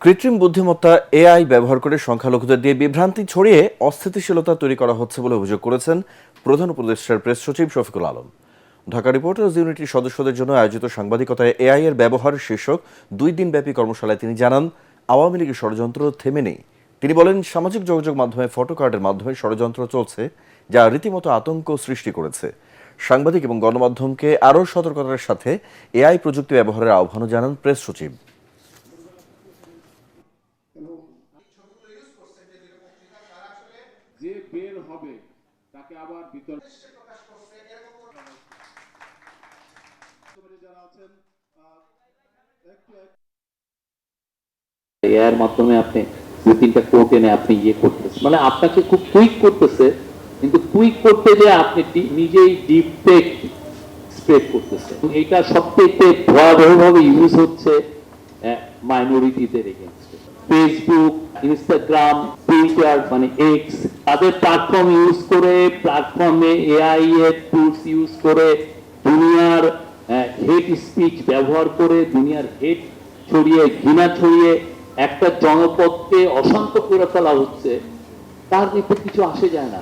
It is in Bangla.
কৃত্রিম বুদ্ধিমত্তা এআই ব্যবহার করে সংখ্যালঘুদের দিয়ে বিভ্রান্তি ছড়িয়ে অস্থিতিশীলতা তৈরি করা হচ্ছে বলে অভিযোগ করেছেন প্রধান উপদেষ্টার প্রেস সচিব শফিকুল আলম। ঢাকা রিপোর্টার্স ইউনিটির সদস্যদের জন্য আয়োজিত সাংবাদিকতায় এআই এর ব্যবহার শীর্ষক 2 দিনব্যাপী কর্মশালায় তিনি জানান, আওয়ামী লীগের ষড়যন্ত্র থেমে নেই। তিনি বলেন, সামাজিক যোগাযোগ মাধ্যমে ফটো কার্ডের মাধ্যমে ষড়যন্ত্র চলছে, যা রীতিমতো আতঙ্ক সৃষ্টি করেছে। সাংবাদিক এবং গণমাধ্যমকে আরও সতর্কতার সাথে এআই প্রযুক্তি ব্যবহারের আহ্বানও জানান প্রেস সচিব। যে বের হবে তাকে আবার বিতর্ক যারা আছেন এর মাধ্যমে আপনি দুই তিনটা কোড এনে আপনি করতেছেন, মানে আপনাকে খুব কুইক করতেছে, কিন্তু কুইক করতে যে আপনি নিজেই ডিপ ফেক স্প্রেড করতেছে। এটা সবথেকে ভয়াবহভাবে ইউজ হচ্ছে মাইনরিটিদের এগেইনস্টে। ফেসবুক, ইনস্টাগ্রাম, টুইটার মানে এক্স, তাদের প্ল্যাটফর্ম ইউজ করে, প্ল্যাটফর্মে এআই এর টুলস ইউজ করে দুনিয়ার হেট স্পিচ ব্যবহার করে, দুনিয়ার হেট ছড়িয়ে, ঘৃণা ছড়িয়ে একটা জনপদকে অশান্ত করে ফেলা হচ্ছে। তার এতে কিছু আসে যায় না।